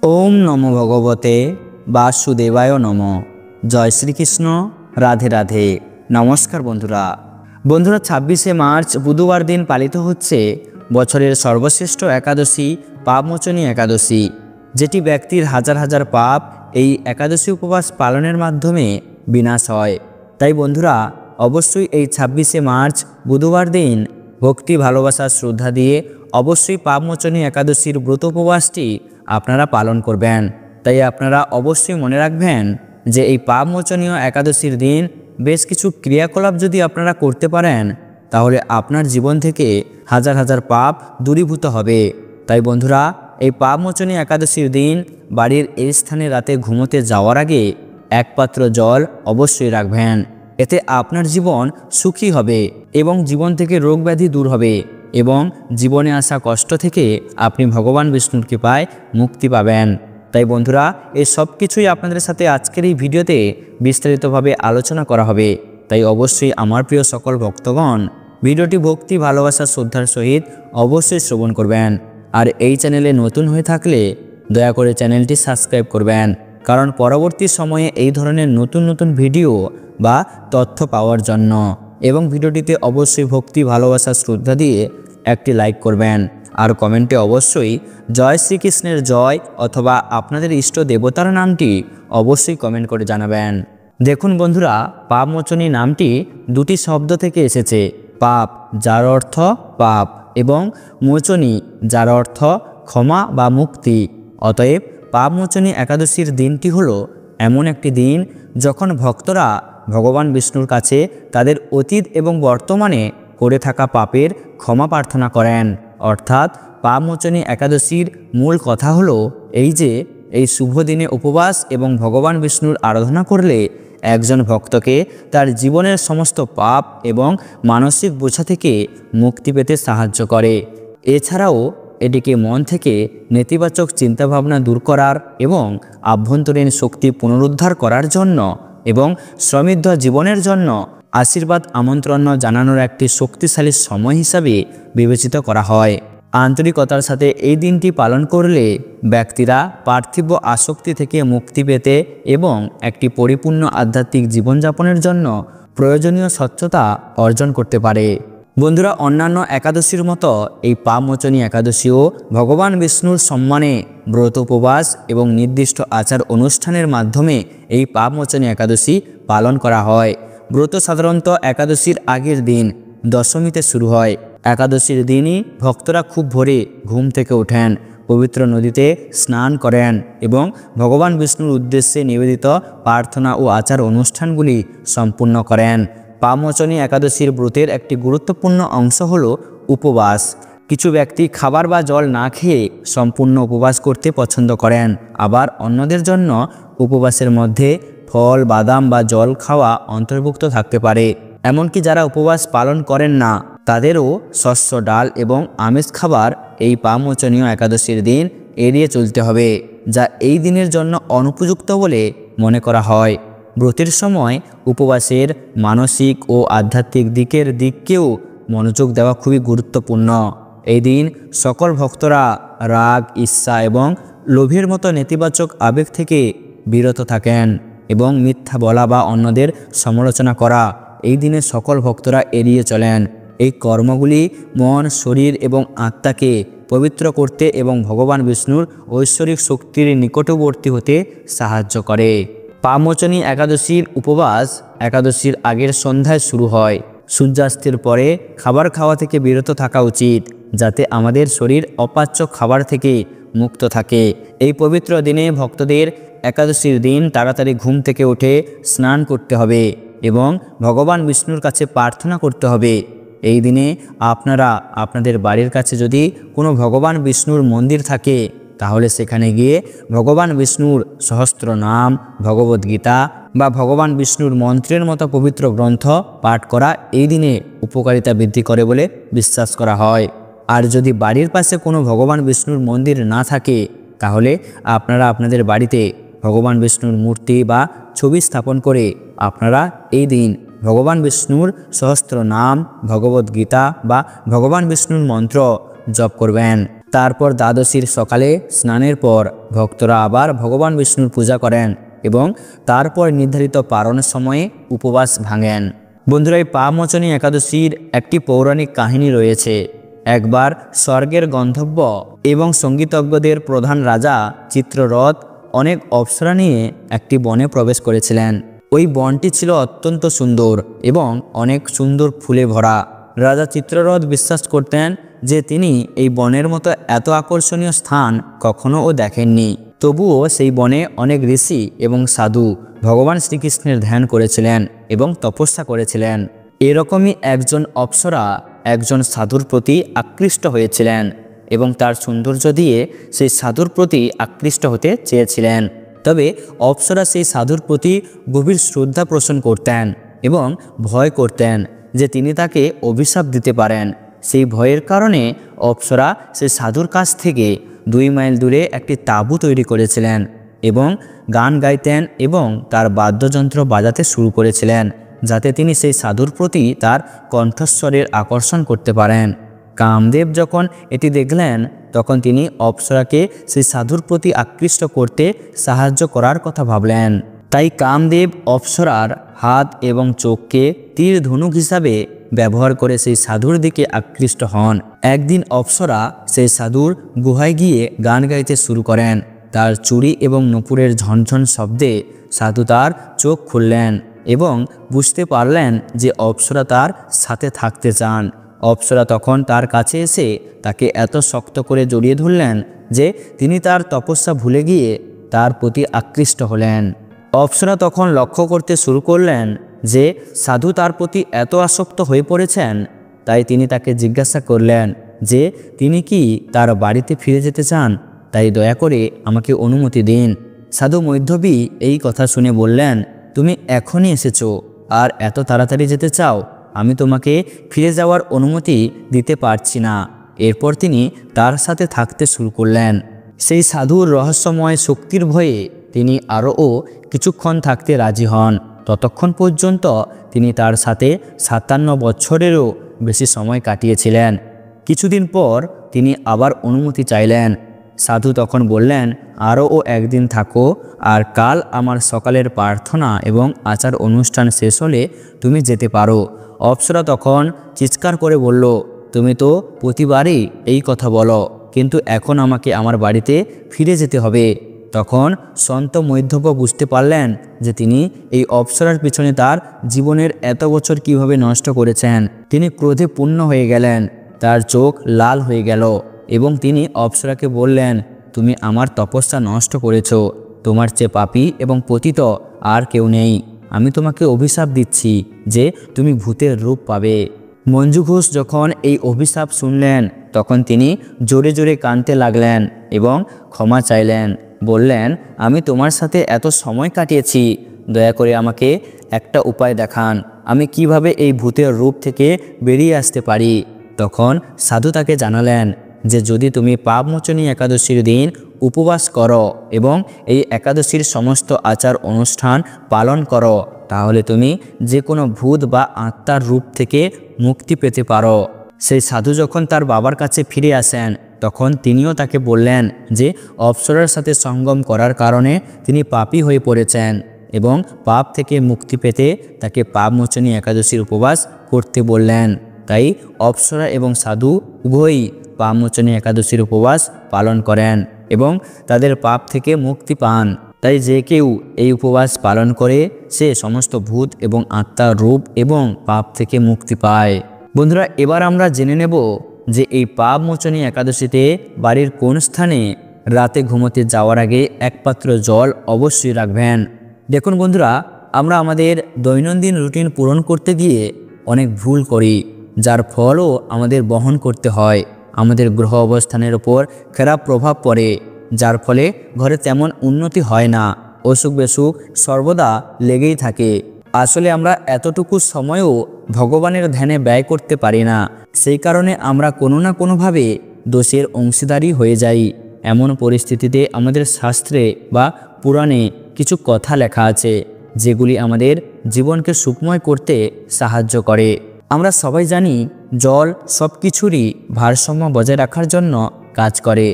ओम नमो भगवते वासुदेवाय नमो। जय श्रीकृष्ण। राधे राधे। नमस्कार बंधुरा। 26 मार्च बुधवार दिन पालित होच्छे बछरेर सर्वश्रेष्ठ एकादशी पापमोचनी एकादशी, जेटी व्यक्तिर हजार हजार पाप এই एकादशी उपवास पालनेर माध्यमे विनाश হয়। তাই বন্ধুরা অবশ্যই এই 26 মার্চ বুধবার দিন ভক্তি ভালোবাসা শ্রদ্ধা দিয়ে অবশ্যই পাপমোচনী একাদশীর ব্রত উপবাসটি আপনারা পালন করবেন। তাই আপনারা অবশ্যই মনে রাখবেন যে এই পাপমোচনীয় একাদশীর দিন বেশ কিছু ক্রিয়াকলাপ যদি আপনারা করতে পারেন তাহলে আপনার জীবন থেকে হাজার হাজার পাপ দূরীভূত হবে। তাই বন্ধুরা এই পাপমোচনী একাদশীর দিন বাড়ির এই স্থানে রাতে ঘুমোতে যাওয়ার আগে এক পাত্র জল অবশ্যই রাখবেন। এতে আপনার জীবন সুখী হবে এবং জীবন থেকে রোগ ব্যাধি দূর হবে এবং জীবনে আসা কষ্ট থেকে আপনি ভগবান বিষ্ণুর কৃপায় মুক্তি পাবেন। তাই বন্ধুরা এই সব কিছুই আপনাদের সাথে আজকের এই ভিডিওতে বিস্তারিতভাবে আলোচনা করা হবে। তাই অবশ্যই আমার প্রিয় সকল ভক্তগণ ভিডিওটি ভক্তি ভালোবাসা শ্রদ্ধার সহিত অবশ্যই শ্রবণ করবেন। আর এই চ্যানেলে নতুন হয়ে থাকলে দয়া করে চ্যানেলটি সাবস্ক্রাইব করবেন, কারণ পরবর্তী সময়ে এই ধরনের নতুন নতুন ভিডিও বা তথ্য পাওয়ার জন্য। এবং ভিডিওটিতে অবশ্যই ভক্তি ভালোবাসা শ্রদ্ধা দিয়ে একটি লাইক করবেন আর কমেন্টে অবশ্যই জয় শ্রীকৃষ্ণের জয় অথবা আপনাদের ইষ্ট দেবতার নামটি অবশ্যই কমেন্ট করে জানাবেন। দেখুন বন্ধুরা, পাপমোচনী নামটি দুটি শব্দ থেকে এসেছে। পাপ যার অর্থ পাপ এবং মোচনী যার অর্থ ক্ষমা বা মুক্তি। অতএব পাপমোচনী একাদশীর দিনটি হলো এমন একটি দিন যখন ভক্তরা ভগবান বিষ্ণুর কাছে তাদের অতীত এবং বর্তমানে করে থাকা পাপের ক্ষমা প্রার্থনা করেন। অর্থাৎ পাপমোচনী একাদশীর মূল কথা হলো এই যে এই শুভ দিনে উপবাস এবং ভগবান বিষ্ণুর আরাধনা করলে একজন ভক্তকে তার জীবনের সমস্ত পাপ এবং মানসিক বোঝা থেকে মুক্তি পেতে সাহায্য করে। এছাড়াও এটিকে মন থেকে নেতিবাচক চিন্তাভাবনা দূর করার এবং আভ্যন্তরীণ শক্তি পুনরুদ্ধার করার জন্য এবং সমৃদ্ধ জীবনের জন্য আশীর্বাদ আমন্ত্রণ জানানোর একটি শক্তিশালী সময় হিসাবে বিবেচিত করা হয়। আন্তরিকতার সাথে এই দিনটি পালন করলে ব্যক্তিরা পার্থিব আসক্তি থেকে মুক্তি পেতে এবং একটি পরিপূর্ণ আধ্যাত্মিক জীবনযাপনের জন্য প্রয়োজনীয় স্বচ্ছতা অর্জন করতে পারে। বন্ধুরা, অন্যান্য একাদশীর মতো এই পাপমোচনী একাদশীও ভগবান বিষ্ণুর সম্মানে ব্রত উপবাস এবং নির্দিষ্ট আচার অনুষ্ঠানের মাধ্যমে এই পাপমোচনী একাদশী পালন করা হয়। ব্রত সাধারণত একাদশীর আগের দিন দশমীতে শুরু হয়। একাদশীর দিনই ভক্তরা খুব ভোরে ঘুম থেকে ওঠেন, পবিত্র নদীতে স্নান করেন এবং ভগবান বিষ্ণুর উদ্দেশ্যে নিবেদিত প্রার্থনা ও আচার অনুষ্ঠানগুলি সম্পূর্ণ করেন। পাপমোচনী একাদশীর ব্রতের একটি গুরুত্বপূর্ণ অংশ হল উপবাস। কিছু ব্যক্তি খাবার বা জল না খেয়ে সম্পূর্ণ উপবাস করতে পছন্দ করেন, আবার অন্যদের জন্য উপবাসের মধ্যে ফল বাদাম বা জল খাওয়া অন্তর্ভুক্ত থাকতে পারে। এমনকি যারা উপবাস পালন করেন না তাদেরও শস্য ডাল এবং আমিষ খাবার এই পাপমোচনীয় একাদশীর দিন এড়িয়ে চলতে হবে, যা এই দিনের জন্য অনুপযুক্ত বলে মনে করা হয়। ব্রতের সময় উপবাসের মানসিক ও আধ্যাত্মিক দিককেও মনোযোগ দেওয়া খুবই গুরুত্বপূর্ণ। এই দিন সকল ভক্তরা রাগ ঈর্ষা এবং লোভের মতো নেতিবাচক আবেগ থেকে বিরত থাকেন এবং মিথ্যা বলা বা অন্যদের সমালোচনা করা এই দিনে সকল ভক্তরা এড়িয়ে চলেন। এই কর্মগুলি মন শরীর এবং আত্মাকে পবিত্র করতে এবং ভগবান বিষ্ণুর ঐশ্বরিক শক্তির নিকটবর্তী হতে সাহায্য করে। পাপমোচনী একাদশীর উপবাস একাদশীর আগের সন্ধ্যায় শুরু হয়। সূর্যাস্তের পরে খাবার খাওয়া থেকে বিরত থাকা উচিত, যাতে আমাদের শরীর অপাচ্য খাবার থেকে মুক্ত থাকে। এই পবিত্র দিনে ভক্তদের একাদশীর দিন তাড়াতাড়ি ঘুম থেকে উঠে স্নান করতে হবে এবং ভগবান বিষ্ণুর কাছে প্রার্থনা করতে হবে। এই দিনে আপনারা আপনাদের বাড়ির কাছে যদি কোনো ভগবান বিষ্ণুর মন্দির থাকে তাহলে সেখানে গিয়ে ভগবান বিষ্ণুর সহস্র নাম, ভগবদ্গীতা বা ভগবান বিষ্ণুর মন্ত্রের মতো পবিত্র গ্রন্থ পাঠ করা এই দিনে উপকারিতা বৃদ্ধি করে বলে বিশ্বাস করা হয়। আর যদি বাড়ির পাশে কোনো ভগবান বিষ্ণুর মন্দির না থাকে তাহলে আপনারা আপনাদের বাড়িতে ভগবান বিষ্ণুর মূর্তি বা ছবি স্থাপন করে আপনারা এই দিন ভগবান বিষ্ণুর সহস্র নাম, ভগবদ্গীতা বা ভগবান বিষ্ণুর মন্ত্র জপ করবেন। তারপর দ্বাদশীর সকালে স্নানের পর ভক্তরা আবার ভগবান বিষ্ণুর পূজা করেন এবং তারপর নির্ধারিত পারণের সময়ে উপবাস ভাঙেন। বন্ধুরা, এই পাপমোচনী একাদশীর একটি পৌরাণিক কাহিনী রয়েছে। একবার স্বর্গের গন্ধর্ব এবং সঙ্গীতজ্ঞদের প্রধান রাজা চিত্ররথ অনেক অপ্সরা নিয়ে একটি বনে প্রবেশ করেছিলেন। ওই বনটি ছিল অত্যন্ত সুন্দর এবং অনেক সুন্দর ফুলে ভরা। রাজা চিত্ররথ বিশ্বাস করতেন যে তিনি এই বনের মতো এত আকর্ষণীয় স্থান কখনোও দেখেননি। তবুও সেই বনে অনেক ঋষি এবং সাধু ভগবান শ্রীকৃষ্ণের ধ্যান করেছিলেন এবং তপস্যা করেছিলেন। এরকমই একজন অপ্সরা একজন সাধুর প্রতি আকৃষ্ট হয়েছিলেন এবং তার সৌন্দর্য দিয়ে সেই সাধুর প্রতি আকৃষ্ট হতে চেয়েছিলেন। তবে অপ্সরা সেই সাধুর প্রতি গভীর শ্রদ্ধা পোষণ করতেন এবং ভয় করতেন যে তিনি তাকে অভিশাপ দিতে পারেন। সেই ভয়ের কারণে অপ্সরা সেই সাধুর কাছ থেকে 2 মাইল দূরে একটি তাঁবু তৈরি করেছিলেন এবং গান গাইতেন এবং তার বাদ্যযন্ত্র বাজাতে শুরু করেছিলেন যাতে তিনি সেই সাধুর প্রতি তার কণ্ঠস্বরের আকর্ষণ করতে পারেন। কামদেব যখন এটি দেখলেন তখন তিনি অপ্সরাকে সেই সাধুর প্রতি আকৃষ্ট করতে সাহায্য করার কথা ভাবলেন। তাই কামদেব অপ্সরার হাত এবং চোখকে তীর ধনুক হিসাবে ব্যবহার করে সেই সাধুর দিকে আকৃষ্ট হন। একদিন অপ্সরা সেই সাধুর গুহায় গিয়ে গান গাইতে শুরু করেন। তার চুড়ি এবং নূপুরের ঝনঝন শব্দে সাধু তার চোখ খুললেন এবং বুঝতে পারলেন যে অপ্সরা তার সাথে থাকতে চান। অপ্সরা তখন তার কাছে এসে তাকে এত শক্ত করে জড়িয়ে ধরলেন যে তিনি তার তপস্যা ভুলে গিয়ে তার প্রতি আকৃষ্ট হলেন। অপ্সরা তখন লক্ষ্য করতে শুরু করলেন যে সাধু তার প্রতি এত আসক্ত হয়ে পড়েছেন। তাই তিনি তাকে জিজ্ঞাসা করলেন যে তিনি কি তার বাড়িতে ফিরে যেতে চান, তাই দয়া করে আমাকে অনুমতি দিন। সাধু মৈধ্যবী এই কথা শুনে বললেন, তুমি এখনই এসেছো আর এত তাড়াতাড়ি যেতে চাও? আমি তোমাকে ফিরে যাওয়ার অনুমতি দিতে পারছি না। এরপর তিনি তার সাথে থাকতে শুরু করলেন। সেই সাধুর রহস্যময় শক্তির ভয়ে তিনি আরও কিছুক্ষণ থাকতে রাজি হন। ততক্ষণ পর্যন্ত তিনি তার সাথে 57 বছরেরও বেশি সময় কাটিয়েছিলেন। কিছুদিন পর তিনি আবার অনুমতি চাইলেন। সাধু তখন বললেন, আরও একদিন থাকো, আর কাল আমার সকালের প্রার্থনা এবং আচার অনুষ্ঠান শেষ হলে তুমি যেতে পারো। অপ্সরা তখন চিৎকার করে বলল, তুমি তো প্রতিবারই এই কথা বলো, কিন্তু এখন আমাকে আমার বাড়িতে ফিরে যেতে হবে। তখন সন্ত মৈধ্যব্য বুঝতে পারলেন যে তিনি এই অপ্সরার পিছনে তার জীবনের এত বছর কিভাবে নষ্ট করেছেন। তিনি ক্রোধে পূর্ণ হয়ে গেলেন, তার চোখ লাল হয়ে গেল এবং তিনি অপ্সরাকে বললেন, তুমি আমার তপস্যা নষ্ট করেছ। তোমার চেয়ে পাপী এবং পতিত আর কেউ নেই। আমি তোমাকে অভিশাপ দিচ্ছি যে তুমি ভূতের রূপ পাবে। মঞ্জু ঘোষ যখন এই অভিশাপ শুনলেন তখন তিনি জোরে জোরে কাঁদতে লাগলেন এবং ক্ষমা চাইলেন। বললেন, আমি তোমার সাথে এত সময় কাটিয়েছি, দয়া করে আমাকে একটা উপায় দেখান, আমি কিভাবে এই ভূতের রূপ থেকে বেরিয়ে আসতে পারি। তখন সাধু তাকে জানালেন যে যদি তুমি পাপমোচনী একাদশীর দিন উপবাস করো এবং এই একাদশীর সমস্ত আচার অনুষ্ঠান পালন করো তাহলে তুমি যে কোনো ভূত বা আত্মার রূপ থেকে মুক্তি পেতে পারো। সেই সাধু যখন তার বাবার কাছে ফিরে আসেন তখন তিনিও তাকে বললেন যে অপ্সরার সাথে সঙ্গম করার কারণে তিনি পাপী হয়ে পড়েছেন এবং পাপ থেকে মুক্তি পেতে তাকে পাপমোচনী একাদশীর উপবাস করতে বললেন। তাই অপ্সরা এবং সাধু উভয়ই পাপমোচনী একাদশীর উপবাস পালন করেন এবং তাদের পাপ থেকে মুক্তি পান। তাই যে কেউ এই উপবাস পালন করে সে সমস্ত ভূত এবং আত্মার রূপ এবং পাপ থেকে মুক্তি পায়। বন্ধুরা, এবার আমরা জেনে নেব যে এই পাপমোচনী একাদশীতে বাড়ির কোন স্থানে রাতে ঘুমোতে যাওয়ার আগে এক পাত্র জল অবশ্যই রাখবেন। দেখুন বন্ধুরা, আমরা আমাদের দৈনন্দিন রুটিন পূরণ করতে গিয়ে অনেক ভুল করি, যার ফলও আমাদের বহন করতে হয়। আমাদের গ্রহ অবস্থানের ওপর খারাপ প্রভাব পড়ে, যার ফলে ঘরে তেমন উন্নতি হয় না, অসুখ বিসুখ সর্বদা লেগেই থাকে। আসলে আমরা এতটুকু সময়ও ভগবানের ধ্যানে ব্যয় করতে পারি না। সেই কারণে আমরা কোনো না কোনোভাবে দোষের অংশীদারি হয়ে যাই। এমন পরিস্থিতিতে আমাদের শাস্ত্রে বা পুরাণে কিছু কথা লেখা আছে যেগুলি আমাদের জীবনকে সুখময় করতে সাহায্য করে। আমরা সবাই জানি জল সব কিছুরই ভারসাম্য বজায় রাখার জন্য কাজ করে।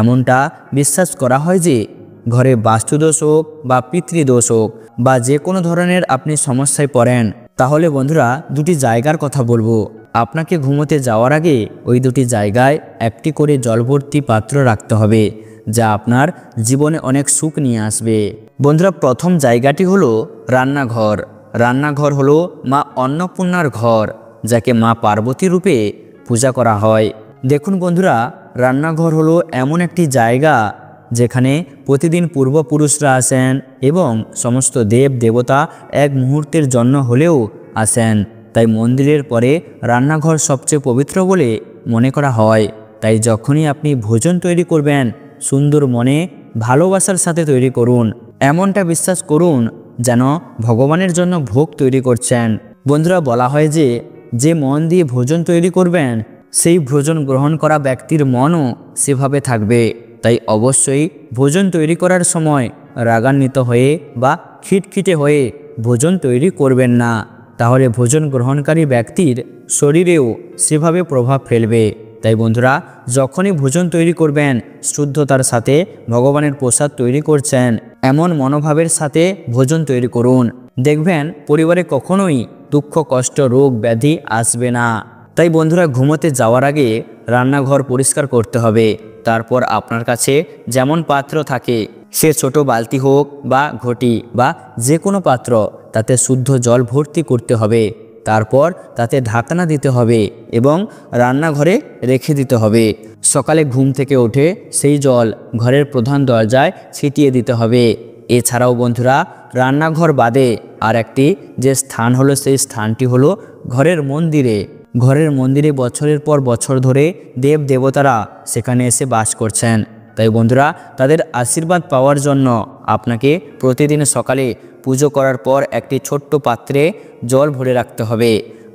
এমনটা বিশ্বাস করা হয় যে ঘরে বাস্তুদোষ হোক বা পিতৃদোষ হোক বা যে কোনো ধরনের আপনি সমস্যায় পড়েন, তাহলে বন্ধুরা দুটি জায়গার কথা বলবো। আপনাকে ঘুমোতে যাওয়ার আগে ওই দুটি জায়গায় একটি করে জলভর্তি পাত্র রাখতে হবে, যা আপনার জীবনে অনেক সুখ নিয়ে আসবে। বন্ধুরা, প্রথম জায়গাটি হলো রান্নাঘর। রান্নাঘর হলো মা অন্নপূর্ণার ঘর, যাকে মা পার্বতী রূপে পূজা করা হয়। দেখুন বন্ধুরা, রান্নাঘর হলো এমন একটি জায়গা যেখানে প্রতিদিন পূর্বপুরুষরা আসেন এবং সমস্ত দেব দেবতা এক মুহূর্তের জন্য হলেও আসেন। তাই মন্দিরের পরে রান্নাঘর সবচেয়ে পবিত্র বলে মনে করা হয়। তাই যখনই আপনি ভোজন তৈরি করবেন, সুন্দর মনে ভালোবাসার সাথে তৈরি করুন। এমনটা বিশ্বাস করুন যেন ভগবানের জন্য ভোগ তৈরি করছেন। বন্ধুরা, বলা হয় যে যে মন দিয়ে ভোজন তৈরি করবেন, সেই ভোজন গ্রহণ করা ব্যক্তির মনও সেভাবে থাকবে। তাই অবশ্যই ভোজন তৈরি করার সময় রাগান্বিত হয়ে বা খিটখিটে হয়ে ভোজন তৈরি করবেন না, তাহলে ভোজন গ্রহণকারী ব্যক্তির শরীরেও সেভাবে প্রভাব ফেলবে। তাই বন্ধুরা, যখনই ভোজন তৈরি করবেন, শুদ্ধতার সাথে ভগবানের প্রসাদ তৈরি করছেন এমন মনোভাবের সাথে ভোজন তৈরি করুন। দেখবেন পরিবারে কখনোই দুঃখ, কষ্ট, রোগ ব্যাধি আসবে না। তাই বন্ধুরা, ঘুমোতে যাওয়ার আগে রান্নাঘর পরিষ্কার করতে হবে। তারপর আপনার কাছে যেমন পাত্র থাকে, সে ছোট বালতি হোক বা ঘটি বা যে কোনো পাত্র, তাতে শুদ্ধ জল ভর্তি করতে হবে। তারপর তাতে ঢাকনা দিতে হবে এবং রান্নাঘরে রেখে দিতে হবে। সকালে ঘুম থেকে উঠে সেই জল ঘরের প্রধান দরজায় ছিটিয়ে দিতে হবে। এছাড়াও বন্ধুরা, রান্নাঘর বাদে আর একটি যে স্থান হলো, সেই স্থানটি হলো ঘরের মন্দিরে। ঘরের মন্দিরে বছরের পর বছর ধরে দেব দেবতারা সেখানে এসে বাস করছেন। তাই বন্ধুরা, তাদের আশীর্বাদ পাওয়ার জন্য আপনাকে প্রতিদিন সকালে পুজো করার পর একটি ছোট্ট পাত্রে জল ভরে রাখতে হবে।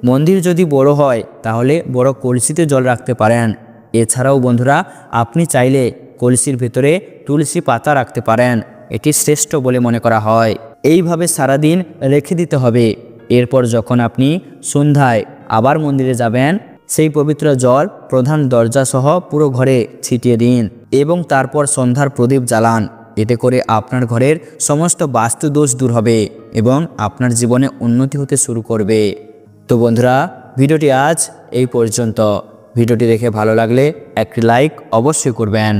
মন্দির যদি বড় হয় তাহলে বড় কলসিতে জল রাখতে পারেন। এছাড়াও বন্ধুরা, আপনি চাইলে কলসির ভিতরে তুলসী পাতা রাখতে পারেন, এটি শ্রেষ্ঠ বলে মনে করা হয়। এইভাবে সারাদিন রেখে দিতে হবে। এরপর যখন আপনি সন্ধ্যায় আবার মন্দিরে যাবেন, সেই পবিত্র জল প্রধান দরজা সহ পুরো ঘরে ছিটিয়ে দিন এবং তারপর সন্ধ্যার প্রদীপ জ্বালান। এতে করে আপনার ঘরের সমস্ত বাস্তু দোষ দূর হবে এবং আপনার জীবনে উন্নতি হতে শুরু করবে। তো বন্ধুরা, ভিডিওটি আজ এই পর্যন্ত। ভিডিওটি দেখে ভালো লাগলে একটি লাইক অবশ্যই করবেন।